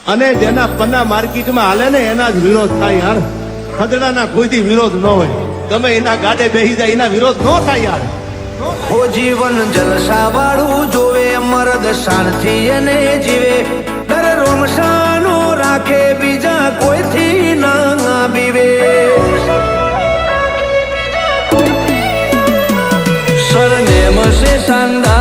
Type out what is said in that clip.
અને જેના પન્ના માર્કેટમાં હાલે ને એના જ વિરોધ થાય યાર. ખદડાના કોઈથી વિરોધ ન હોય. તમે એના ગાડે બેસી જાય એના વિરોધ ન થાય યાર. ઓ જીવન જલસા વાળું જોવે, મરદ શાનથી એને જીવે, દર રોમશાનો રાખે, બીજા કોઈથી ના બીવે. સરનેમ છે શાનદાર